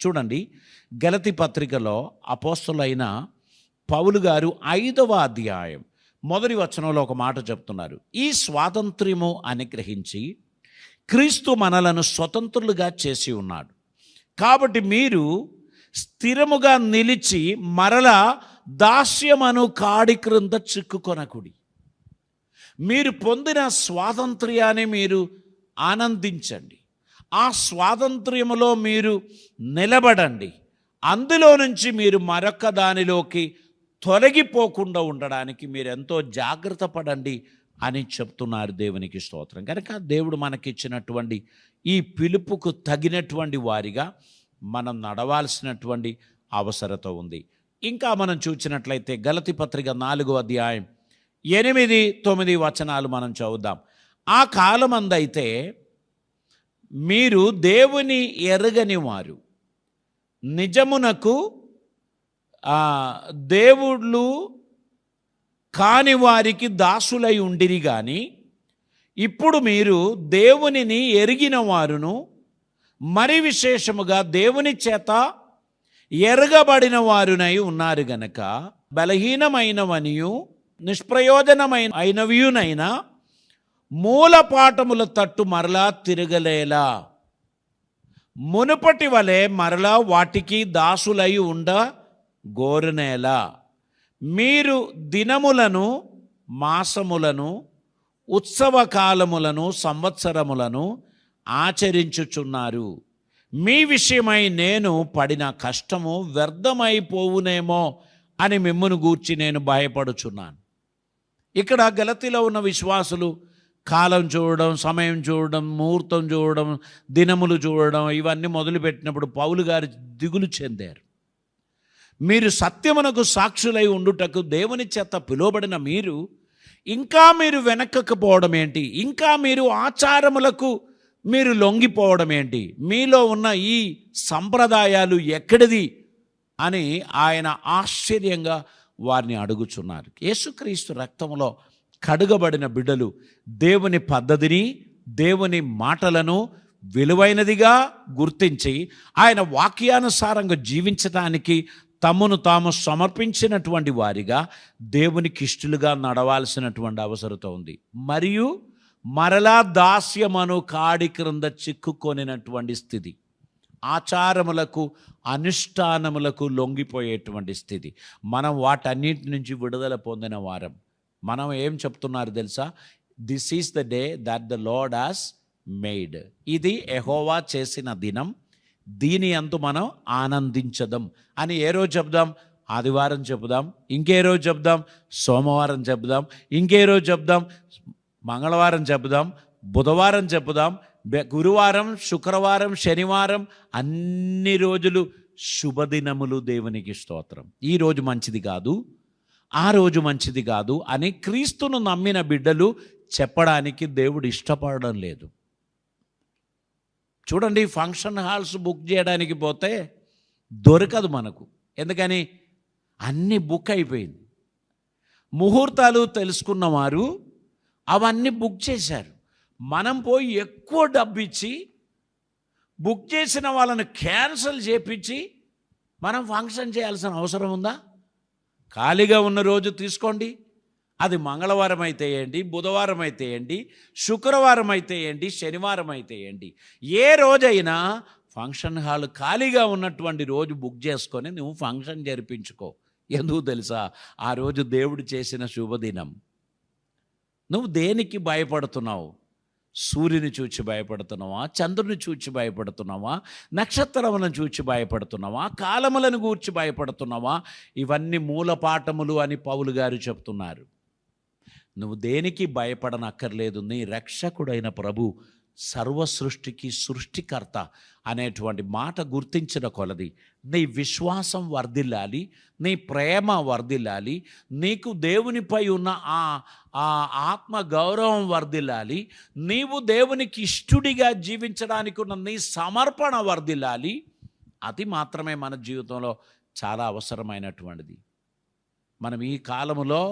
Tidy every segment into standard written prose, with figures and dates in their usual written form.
చూడండి, గలతీ పత్రికలో అపోస్తలుడైన పౌలు గారు 5వ అధ్యాయం మొదటి వచనంలో ఒక మాట చెప్తున్నారు. ఈ స్వాతంత్ర్యము అనుగ్రహించి క్రీస్తు మనలను స్వతంత్రులుగా చేసి ఉన్నాడు. కాబట్టి మీరు స్థిరముగా నిలిచి మరలా దాస్యమను కాడి క్రింద చిక్కుకొనకుడి. మీరు పొందిన స్వాతంత్ర్యాన్ని మీరు ఆనందించండి. ఆ స్వాతంత్ర్యములో మీరు నిలబడండి. అందులో నుంచి మీరు మరొక దానిలోకి తొలగిపోకుండా ఉండడానికి మీరు ఎంతో జాగ్రత్త పడండి అని చెప్తున్నారు. దేవునికి స్తోత్రం. కనుక దేవుడు మనకిచ్చినటువంటి ఈ పిలుపుకు తగినటువంటి వారిగా మనం నడవాల్సినటువంటి అవసరత ఉంది. ఇంకా మనం చూసినట్లయితే గలతీ పత్రిక 4వ అధ్యాయం 8, 9 వచనాలు మనం చదువుదాం. ఆ కాలమందైతే మీరు దేవుని ఎరగని వారు, నిజమునకు దేవుళ్ళు కాని వారికి దాసులై ఉండిరి గాని, ఇప్పుడు మీరు దేవునిని ఎరిగిన వారును, మరి విశేషముగా దేవుని చేత ఎరగబడిన వారునై ఉన్నారు గనక బలహీనమైనవనియు నిష్ప్రయోజనమైనవియునైనా మూలపాఠముల తట్టు మరలా తిరగలేలా మునుపటి వలె మరలా వాటికి దాసులై ఉండ గోరునేలా మీరు దినములను, మాసములను, ఉత్సవకాలములను, సంవత్సరములను ఆచరించుచున్నారు. మీ విషయమై నేను పడిన కష్టము వ్యర్థమైపోవునేమో అని మిమ్మును గూర్చి నేను భయపడుచున్నాను. ఇక్కడ గలతీలో ఉన్న విశ్వాసులు కాలం చూడడం, సమయం చూడడం, ముహూర్తం చూడడం, దినములు చూడడం ఇవన్నీ మొదలుపెట్టినప్పుడు పౌలు గారు దిగులు చెందారు. మీరు సత్యమునకు సాక్షులై ఉండుటకు దేవుని చేత పిలువబడిన ఇంకా మీరు వెనక్కకపోవడం ఏంటి? ఇంకా మీరు ఆచారములకు మీరు లొంగిపోవడం ఏంటి? మీలో ఉన్న ఈ సంప్రదాయాలు ఎక్కడిది అని ఆయన ఆశ్చర్యంగా వారిని అడుగుచున్నారు. యేసుక్రీస్తు రక్తంలో కడుగబడిన బిడ్డలు దేవుని పద్ధతిని, దేవుని మాటలను విలువైనదిగా గుర్తించి ఆయన వాక్యానుసారంగా జీవించడానికి తమను తాము సమర్పించినటువంటి వారిగా దేవునికి ఇష్టలుగా నడవాల్సినటువంటి అవసరత ఉంది. మరియు మరలా దాస్యమను కాడి క్రింద చిక్కుకొనినటువంటి స్థితి, ఆచారములకు అనుష్ఠానములకు లొంగిపోయేటువంటి స్థితి. మనం వాటన్నిటి నుంచి విడుదల పొందిన వారం. మనం ఏం చెప్తున్నారు తెలుసా? This is the day that the lord has made. ఇది యెహోవా చేసిన దినం, దీని అందు మనం ఆనందించదాం అని ఏ రోజు చెప్దాం? ఆదివారం చెప్దాం. ఇంకే రోజు చెప్దాం? సోమవారం చెప్దాం. ఇంకే రోజు చెప్దాం? మంగళవారం చెప్దాం. బుధవారం చెప్దాం. గురువారం, శుక్రవారం, శనివారం, అన్ని రోజులు శుభదినములు. దేవునికి స్తోత్రం. ఈ రోజు మంచిది కాదు, ఆ రోజు మంచిది కాదు అని క్రీస్తును నమ్మిన బిడ్డలు చెప్పడానికి దేవుడు ఇష్టపడడం లేదు. చూడండి, ఫంక్షన్ హాల్స్ బుక్ చేయడానికి పోతే దొరకదు మనకు. ఎందుకని? అన్నీ బుక్ అయిపోయింది. ముహూర్తాలు తెలుసుకున్నవారు అవన్నీ బుక్ చేశారు. మనం పోయి ఎక్కువ డబ్బు ఇచ్చి బుక్ చేసిన వాళ్ళని క్యాన్సిల్ చేపించి మనం ఫంక్షన్ చేయాల్సిన అవసరం ఉందా? ఖాళీగా ఉన్న రోజు తీసుకోండి. అది మంగళవారం అయితే ఏంటి, బుధవారం అయితే ఏంటి, శుక్రవారం అయితే ఏంటి, శనివారం అయితే ఏంటి, ఏ రోజైనా ఫంక్షన్ హాల్ ఖాళీగా ఉన్నటువంటి రోజు బుక్ చేసుకొని నువ్వు ఫంక్షన్ జరిపించుకో. ఎందుకు తెలుసా? ఆ రోజు దేవుడు చేసిన శుభదినం. నువ్వు దేనికి భయపడుతున్నావు? సూర్యుని చూచి భయపడుతున్నావా? చంద్రుని చూచి భయపడుతున్నావా? నక్షత్రములను చూచి భయపడుతున్నావా? కాలములను గూర్చి భయపడుతున్నావా? ఇవన్నీ మూలపాఠములు అని పౌలు గారు చెప్తున్నారు. నువ్వు దేనికి భయపడనక్కర్లేదు. నీ రక్షకుడైన ప్రభు సర్వ సృష్టికి సృష్టికర్త అనేటువంటి మాట గుర్తించిన కొలది నీ విశ్వాసం వర్ధిల్లాలి, నీ ప్రేమ వర్ధిల్లాలి, నీకు దేవునిపై ఉన్న ఆ ఆత్మ గౌరవం వర్ధిల్లాలి, నీవు దేవునికి ఇష్టడిగా జీవించడానికి ఉన్న నీ సమర్పణ వర్ధిల్లాలి. అది మాత్రమే మన జీవితంలో చాలా అవసరమైనటువంటిది. మనం ఈ కాలములో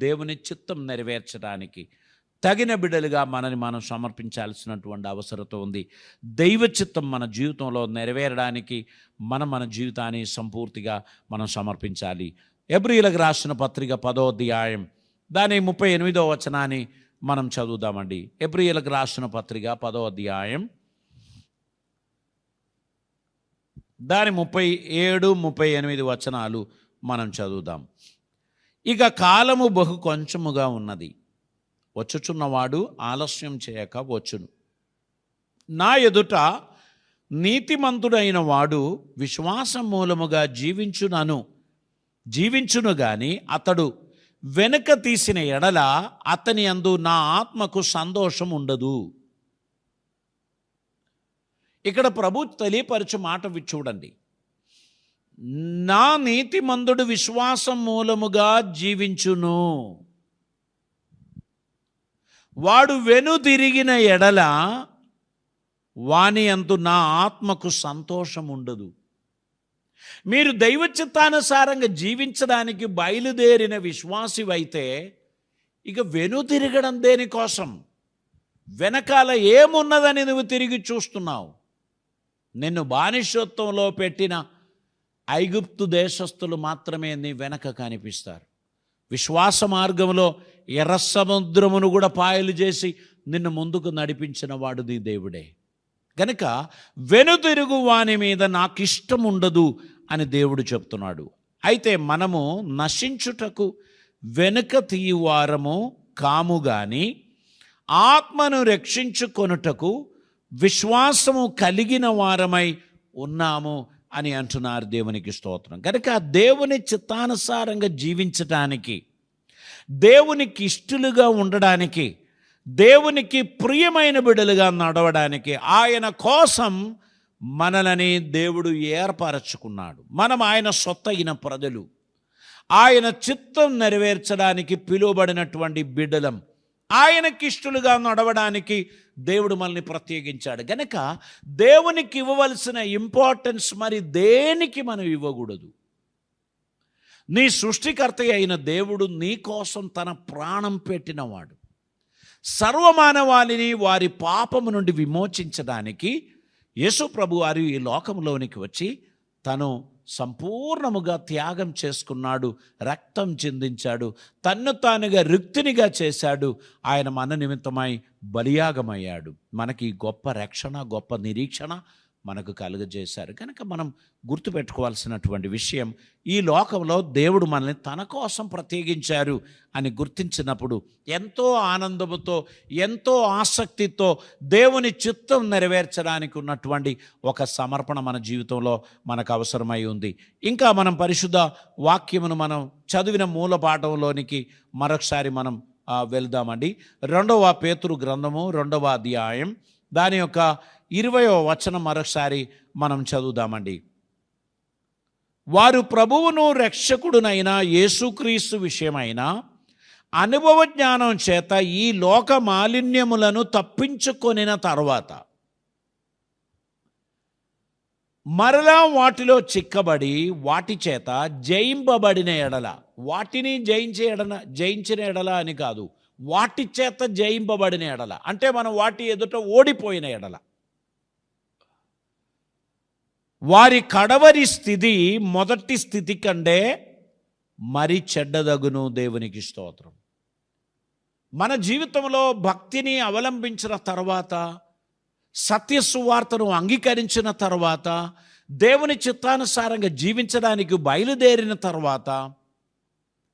దేవుని చిత్తం నెరవేర్చడానికి తగిన బిడ్డలుగా మనని మనం సమర్పించాల్సినటువంటి అవసరత ఉంది. దైవ చిత్తం మన జీవితంలో నెరవేరడానికి మన జీవితాన్ని సంపూర్తిగా మనం సమర్పించాలి. హెబ్రీయులకు రాసిన పత్రిక 10వ అధ్యాయం దాని 38వ వచనాన్ని మనం చదువుదామండి. హెబ్రీయులకు రాసిన పత్రిక 10వ అధ్యాయం దాని 37, 38 వచనాలు మనం చదువుదాం. ఇక కాలము బహు కొంచెముగా ఉన్నది, వచ్చుచున్నవాడు ఆలస్యం చేయక వచ్చును. నా ఎదుట నీతిమంతుడైన వాడు విశ్వాసం మూలముగా జీవించును గాని అతడు వెనుక తీసిన ఎడల అతని యందు నా ఆత్మకు సంతోషం ఉండదు. ఇక్కడ ప్రభు తెలియపరచు మాట చూడండి. నా నీతిమంతుడు విశ్వాసం మూలముగా జీవించును, వాడు వెనుదిరిగిన ఎడల వాని యందు నా ఆత్మకు సంతోషం ఉండదు. మీరు దైవ చిత్తానుసారంగా జీవించడానికి బయలుదేరిన విశ్వాసివైతే ఇక వెనుతిరగడం దేనికోసం? వెనకాల ఏమున్నదని నువ్వు తిరిగి చూస్తున్నావు? నిన్ను బానిసత్వంలో పెట్టిన ఐగుప్తు దేశస్థులు మాత్రమే నీ వెనక కనిపిస్తారు. విశ్వాస మార్గంలో ఎర్ర సముద్రమును కూడా పాయలు చేసి నిన్ను ముందుకు నడిపించిన వాడు నీ దేవుడే. కనుక వెనుతిరుగు వాని మీద నాకు ఇష్టం ఉండదు అని దేవుడు చెప్తున్నాడు. అయితే మనము నశించుటకు వెనుక తీయువారము కాము గాని ఆత్మను రక్షించుకొనుటకు విశ్వాసము కలిగిన వారమై ఉన్నాము అని అంటున్నారు. దేవునికి స్తోత్రం. కనుక దేవుని చిత్తానుసారంగా జీవించటానికి, దేవునికి ఇష్టలుగా ఉండడానికి, దేవునికి ప్రియమైన బిడ్డలుగా నడవడానికి ఆయన కోసం మనలని దేవుడు ఏర్పరచుకున్నాడు. మనం ఆయన సొత్తైన ప్రజలు, ఆయన చిత్తం నెరవేర్చడానికి పిలువబడినటువంటి బిడ్డలం. ఆయనకి ఇష్టలుగా నడవడానికి దేవుడు మనల్ని ప్రత్యేకించాడు. కనుక దేవునికి ఇవ్వవలసిన ఇంపార్టెన్స్ మరి దేనికి మనం ఇవ్వకూడదు. నీ సృష్టికర్త అయిన దేవుడు నీ కోసం తన ప్రాణం పెట్టినవాడు. సర్వమానవాళిని వారి పాపము నుండి విమోచించడానికి యేసు ప్రభు వారు ఈ లోకంలోనికి వచ్చి తను సంపూర్ణముగా త్యాగం చేసుకున్నాడు, రక్తం చిందించాడు, తన్ను తానుగా రిక్తునిగా చేశాడు. ఆయన మన నిమిత్తమై బలియాగమయ్యాడు. మనకి గొప్ప రక్షణ, గొప్ప నిరీక్షణ మనకు కలుగజేశారు. కనుక మనం గుర్తుపెట్టుకోవాల్సినటువంటి విషయం, ఈ లోకంలో దేవుడు మనల్ని తన కోసం ప్రత్యేకించారు అని గుర్తించినప్పుడు ఎంతో ఆనందముతో, ఎంతో ఆసక్తితో దేవుని చిత్తం నెరవేర్చడానికి ఉన్నటువంటి ఒక సమర్పణ మన జీవితంలో మనకు అవసరమై ఉంది. ఇంకా మనం పరిశుద్ధ వాక్యమును మనం చదివిన మూల పాఠంలోనికి మరొకసారి మనం వెళ్దామండి. 2వ పేతురు గ్రంథము 2వ అధ్యాయం దాని యొక్క 20వ వచనం మరొకసారి మనం చదువుదామండి. వారు ప్రభువును రక్షకుడునైన యేసుక్రీస్తు విషయమైన అనుభవ జ్ఞానం చేత ఈ లోక మాలిన్యములను తప్పించుకొనిన తర్వాత మరలా వాటిలో చిక్కబడి వాటి చేత జయింపబడిన ఎడల, వాటిని జయించిన ఎడల అని కాదు, వాటి చేత జయింపబడిన ఎడల అంటే మనం వాటి ఎదుట ఓడిపోయిన ఎడల వారి కడవరి స్థితి మొదటి స్థితి కంటే మరి చెడ్డదగును. దేవునికి స్తోత్రం. మన జీవితంలో భక్తిని అవలంబించిన తర్వాత, సత్య సువార్తను అంగీకరించిన తర్వాత, దేవుని చిత్తానుసారంగా జీవించడానికి బయలుదేరిన తర్వాత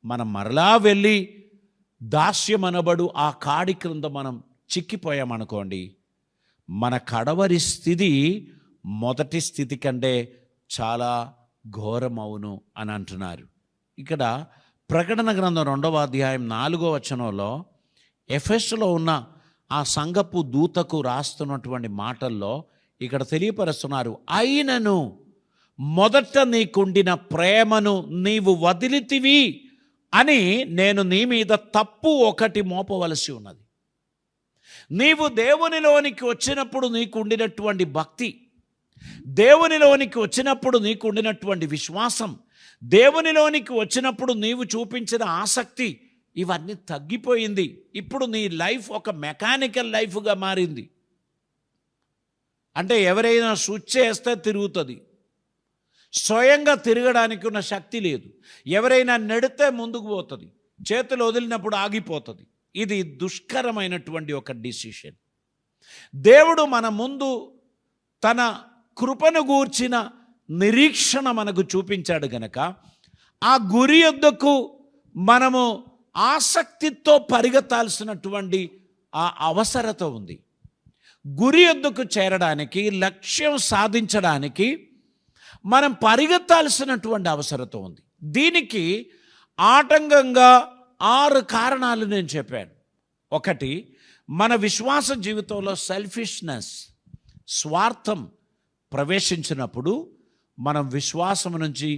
మనం మరలా వెళ్ళి దాస్యమనబడు ఆ కాడి క్రింద మనం చిక్కిపోయామనుకోండి, మన కడవరి స్థితి మొదటి స్థితి కంటే చాలా ఘోరమవును అని అంటున్నారు. ఇక్కడ ప్రకటన గ్రంథం 2వ అధ్యాయం 4వ వచనంలో ఎఫెసులో ఉన్న ఆ సంఘపు దూతకు రాస్తున్నటువంటి మాటల్లో ఇక్కడ తెలియపరుస్తున్నారు, అయినను మొదట నీకుండిన ప్రేమను నీవు వదిలితివి అని నేను నీ మీద తప్పు ఒకటి మోపవలసి ఉన్నది. నీవు దేవునిలోనికి వచ్చినప్పుడు నీకు ఉండినటువంటి భక్తి, దేవునిలోనికి వచ్చినప్పుడు నీకు ఉండినటువంటి విశ్వాసం, దేవునిలోనికి వచ్చినప్పుడు నీవు చూపించిన ఆసక్తి ఇవన్నీ తగ్గిపోయింది. ఇప్పుడు నీ లైఫ్ ఒక మెకానికల్ లైఫ్గా మారింది. అంటే ఎవరైనా స్విచ్ చేస్తే తిరుగుతుంది, స్వయంగా తిరగడానికి ఉన్న శక్తి లేదు. ఎవరైనా నెడితే ముందుకు పోతుంది, చేతులు వదిలినప్పుడు ఆగిపోతుంది. ఇది దుష్కరమైనటువంటి ఒక డిసిషన్. దేవుడు మన ముందు తన కృపను గూర్చిన నిరీక్షణ మనకు చూపించాడు గనక ఆ గురి యొద్దకు మనము ఆసక్తితో పరిగెత్తాల్సినటువంటి ఆ అవసరత ఉంది. గురి యొద్దకు చేరడానికి, లక్ష్యం సాధించడానికి మనం పరిగెత్తాల్సినటువంటి అవసరత ఉంది. దీనికి ఆటంకంగా 6 కారణాలు నేను చెప్పాను. ఒకటి, మన విశ్వాస జీవితంలో సెల్ఫిష్నెస్, స్వార్థం ప్రవేశించినప్పుడు మనం విశ్వాసం నుంచి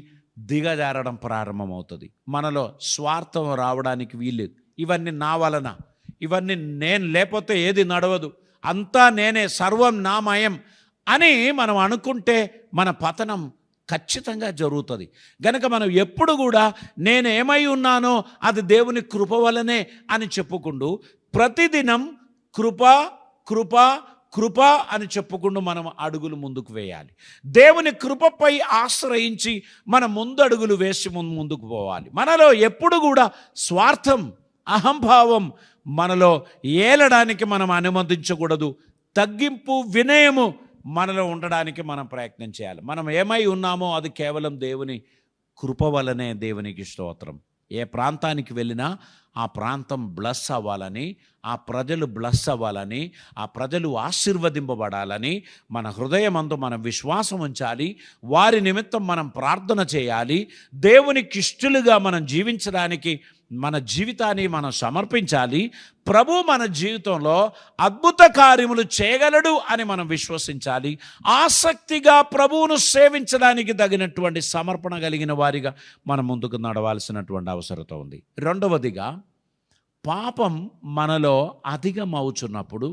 దిగజారడం ప్రారంభమవుతుంది. మనలో స్వార్థం రావడానికి వీల్లేదు. ఇవన్నీ నా వలన, ఇవన్నీ నేను లేకపోతే ఏది నడవదు, అంతా నేనే, సర్వం నామయం అని మనం అనుకుంటే మన పతనం ఖచ్చితంగా జరుగుతుంది. గనక మనం ఎప్పుడు కూడా నేను ఏమై ఉన్నానో అది దేవుని కృప వలనే అని చెప్పుకుంటూ ప్రతిదినం కృప కృప కృప అని చెప్పుకుంటూ మనం అడుగులు ముందుకు వేయాలి. దేవుని కృపపై ఆశ్రయించి మన ముందడుగులు వేసి ముందుకు పోవాలి. మనలో ఎప్పుడు కూడా స్వార్థం, అహంభావం మనలో ఏలడానికి మనం అనుమతించకూడదు. తగ్గింపు, వినయము మనలో ఉండడానికి మనం ప్రయత్నం చేయాలి. మనం ఏమై ఉన్నామో అది కేవలం దేవుని కృప వలనే. దేవునికి స్తోత్రం. ఏ ప్రాంతానికి వెళ్ళినా ఆ ప్రాంతం బ్లెస్ అవ్వాలని, ఆ ప్రజలు బ్లెస్ అవ్వాలని, ఆ ప్రజలు ఆశీర్వదింపబడాలని మన హృదయమందు మనం విశ్వాసం ఉంచాలి. వారి నిమిత్తం మనం ప్రార్థన చేయాలి. దేవునికి ఇష్టలుగా మనం జీవించడానికి మన జీవితాన్ని మనం సమర్పించాలి. ప్రభు మన జీవితంలో అద్భుత కార్యములు చేయగలడు అని మనం విశ్వసించాలి. ఆసక్తిగా ప్రభువును సేవించడానికి తగినటువంటి సమర్పణ కలిగిన వారిగా మనం ముందుకు నడవాల్సినటువంటి అవసరం ఉంది. రెండవదిగా, పాపం మనలో అధికమవుతున్నప్పుడు,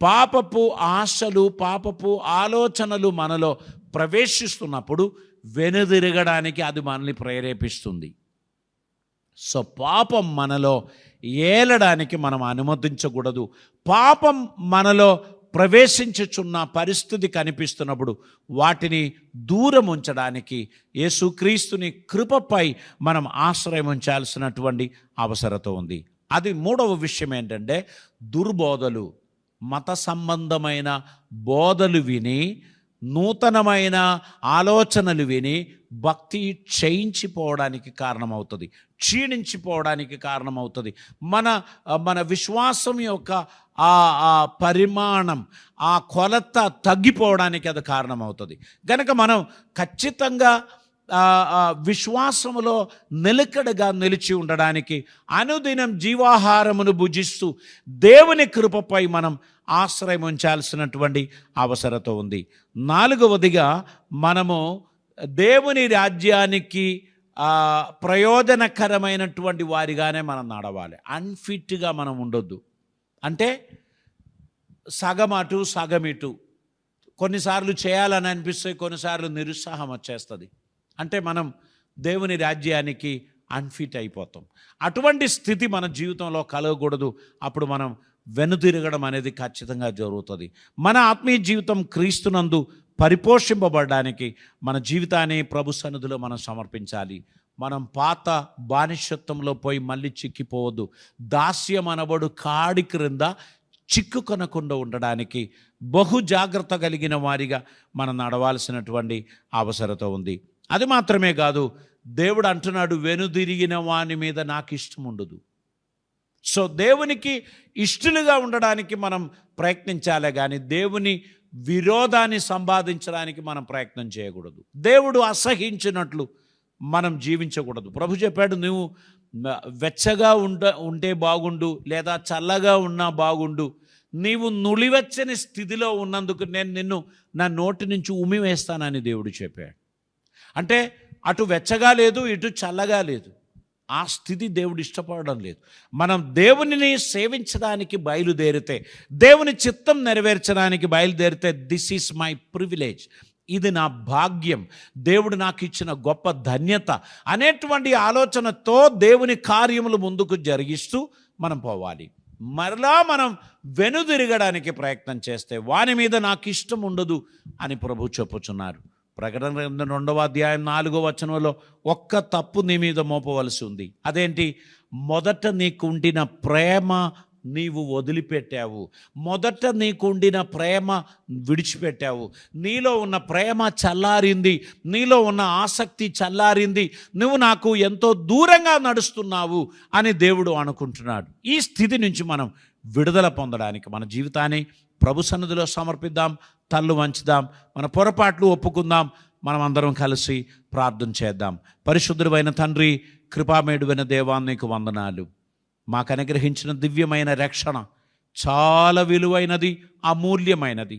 పాపపు ఆశలు, పాపపు ఆలోచనలు మనలో ప్రవేశిస్తున్నప్పుడు వెనుదిరగడానికి అది మనల్ని ప్రేరేపిస్తుంది. సో పాపం మనలో ఏలడానికి మనం అనుమతించకూడదు. పాపం మనలో ప్రవేశించుచున్న పరిస్థితి కనిపిస్తున్నప్పుడు వాటిని దూరం ఉంచడానికి యేసుక్రీస్తుని కృపపై మనం ఆశ్రయం ఉంచాల్సినటువంటి అవసరత ఉంది. అది మూడవ విషయం ఏంటంటే, దుర్బోధలు, మత సంబంధమైన బోధలు విని, నూతనమైన ఆలోచనలు విని భక్తి క్షయించిపోవడానికి కారణమవుతుంది, క్షీణించిపోవడానికి కారణమవుతుంది. మన విశ్వాసం యొక్క ఆ పరిమాణం, ఆ కొలత తగ్గిపోవడానికి అది కారణమవుతుంది. కనుక మనం ఖచ్చితంగా విశ్వాసములో నిలకడగా నిలిచి ఉండడానికి అనుదినం జీవాహారమును భుజిస్తూ దేవుని కృపపై మనం ఆశ్రయం ఉంచాల్సినటువంటి అవసరత ఉంది. నాలుగవదిగా, మనము దేవుని రాజ్యానికి ప్రయోజనకరమైనటువంటి వారిగానే మనం నడవాలి. అన్ఫిట్గా మనం ఉండొద్దు. అంటే సగం అటు సగం ఇటు, కొన్నిసార్లు చేయాలని అనిపిస్తే కొన్నిసార్లు నిరుత్సాహం వచ్చేస్తుంది. అంటే మనం దేవుని రాజ్యానికి అన్ఫిట్ అయిపోతాం. అటువంటి స్థితి మన జీవితంలో కలగకూడదు. అప్పుడు మనం వెనుతిరగడం అనేది ఖచ్చితంగా జరుగుతుంది. మన ఆత్మీయ జీవితం క్రీస్తునందు పరిపోషింపబడడానికి మన జీవితాన్ని ప్రభు సన్నిధిలో మనం సమర్పించాలి. మనం పాత బానిసత్వంలో పోయి మళ్ళీ చిక్కిపోవద్దు. దాస్యం అనబడు కాడి క్రింద చిక్కుకొనకుండా ఉండడానికి బహు జాగ్రత్త కలిగిన వారిగా మనం నడవాల్సినటువంటి అవసరత ఉంది. అది మాత్రమే కాదు, దేవుడు అంటున్నాడు, వెనుదిరిగిన వాని మీద నాకు ఇష్టం ఉండదు. సో దేవునికి ఇష్టలుగా ఉండడానికి మనం ప్రయత్నించాలే కానీ దేవుని విరోధాన్ని సంపాదించడానికి మనం ప్రయత్నం చేయకూడదు. దేవుడు అసహించినట్లు మనం జీవించకూడదు. ప్రభు చెప్పాడు, నువ్వు వెచ్చగా ఉంటే బాగుండు, లేదా చల్లగా ఉన్నా బాగుండు. నీవు నులివెచ్చని స్థితిలో ఉన్నందుకు నేను నిన్ను నా నోటి నుంచి ఉమ్మివేస్తానని దేవుడు చెప్పాడు. అంటే అటు వెచ్చగా లేదు, ఇటు చల్లగా లేదు. ఆ స్థితి దేవుడు ఇష్టపడడం లేదు. మనం దేవునిని సేవించడానికి బయలుదేరితే, దేవుని చిత్తం నెరవేర్చడానికి బయలుదేరితే, దిస్ ఈజ్ మై ప్రివిలేజ్, ఇది నా భాగ్యం, దేవుడు నాకు ఇచ్చిన గొప్ప ధన్యత అనేటువంటి ఆలోచనతో దేవుని కార్యములు ముందుకు జరిగిస్తూ మనం పోవాలి. మరలా మనం వెనుదిరగడానికి ప్రయత్నం చేస్తే వాని మీద నాకు ఇష్టం ఉండదు అని ప్రభు చెప్పుచున్నారు. ప్రకటన గ్రంథం 2వ అధ్యాయం 4వ వచనంలో ఒక్క తప్పు నీ మీద మోపవలసి ఉంది. అదేంటి? మొదట నీకుండిన ప్రేమ నీవు వదిలిపెట్టావు, మొదట నీకుండిన ప్రేమ విడిచిపెట్టావు, నీలో ఉన్న ప్రేమ చల్లారింది, నీలో ఉన్న ఆసక్తి చల్లారింది, నువ్వు నాకు ఎంతో దూరంగా నడుస్తున్నావు అని దేవుడు అనుకుంటున్నాడు. ఈ స్థితి నుంచి మనం విడుదల పొందడానికి మన జీవితాన్ని ప్రభు సన్నిధిలో సమర్పిద్దాం, తల్లు వంచుదాం, మన పొరపాట్లు ఒప్పుకుందాం, మనం అందరం కలిసి ప్రార్థన చేద్దాం. పరిశుద్ధుడైన తండ్రి, కృపామేడువైన దేవా, నీకు వందనాలు. మాకు అనుగ్రహించిన దివ్యమైన రక్షణ చాలా విలువైనది, అమూల్యమైనది.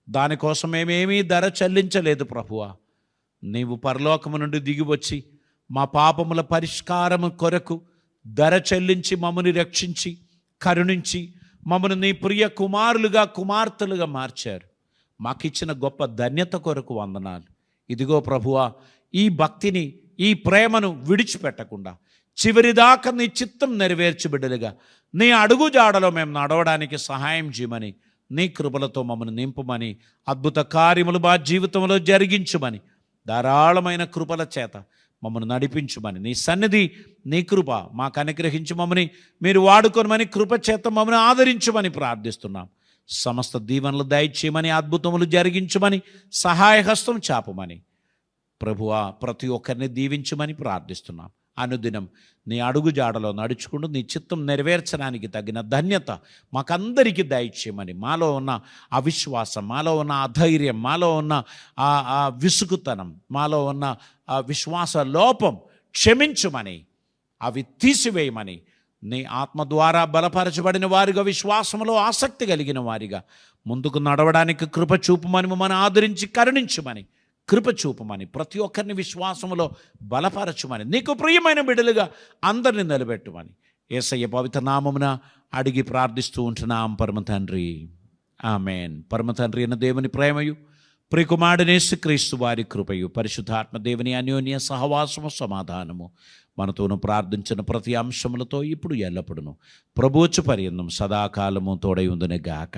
దానికోసం మేమేమీ ధర చెల్లించలేదు ప్రభువా. నీవు పరలోకము నుండి దిగివచ్చి మా పాపముల పరిష్కారము కొరకు ధర చెల్లించి మమ్మల్ని రక్షించి కరుణించి మమ్మల్ని నీ ప్రియ కుమారులుగా కుమార్తెలుగా మార్చారు. మాకిచ్చిన గొప్ప ధన్యత కొరకు వందనాలు. ఇదిగో ప్రభువా, ఈ భక్తిని, ఈ ప్రేమను విడిచిపెట్టకుండా చివరిదాకా నీ చిత్తం నెరవేర్చి బిడ్డలుగా నీ అడుగు జాడలో మేము నడవడానికి సహాయం చేయమని, నీ కృపలతో మమ్మల్ని నింపుమని, అద్భుత కార్యములు మా జీవితంలో జరిగించుమని, ధారాళమైన కృపల చేత మమ్మల్ని నడిపించుమని, నీ సన్నిధి, నీ కృప మాకు అనుగ్రహించి మమ్మల్ని మీరు వాడుకొనమని, కృప చేత మమ్మల్ని ఆదరించమని ప్రార్థిస్తున్నాం. సమస్త దీవెనలు దయచేయమని, అద్భుతములు జరిగించమని, సహాయహస్తం చాపమని ప్రభువా ప్రతి ఒక్కరిని దీవించమని ప్రార్థిస్తున్నాం. అనుదినం నీ అడుగు జాడలో నడుచుకుంటూ నీ చిత్తం నెరవేర్చడానికి తగిన ధన్యత మాకందరికీ దయచేయమని, మాలో ఉన్న అవిశ్వాసం, మాలో ఉన్న అధైర్యం, మాలో ఉన్న ఆ విసుగుతనం, మాలో ఉన్న ఆ విశ్వాస లోపం క్షమించుమని, అవి తీసివేయమని, నీ ఆత్మ ద్వారా బలపరచబడిన వారిగా, విశ్వాసంలో ఆసక్తి కలిగిన వారిగా ముందుకు నడవడానికి కృప చూపుమని, మమ్మల్ని ఆదరించి కరుణించుమని, కృప చూపమని, ప్రతి ఒక్కరిని విశ్వాసములో బలపరచుమని, నీకు ప్రియమైన బిడ్డలుగా అందరిని నిలబెట్టుమని యేసయ్య పవిత్ర నామమున అడిగి ప్రార్థిస్తూ ఉంటున్నాం పరమ తండ్రి. ఆమేన్. పరమ తండ్రి అయిన దేవుని ప్రేమయు, ప్రియకుమారుడైన యేసుక్రీస్తు వారి కృపయు, పరిశుద్ధాత్మ దేవుని అన్యోన్య సహవాసము, సమాధానము మనతోను ప్రార్థించిన ప్రతి అంశములతో ఇప్పుడు ఎల్లప్పుడూ ప్రభువచ్చు పర్యంతం సదాకాలము తోడై ఉందునే గాక.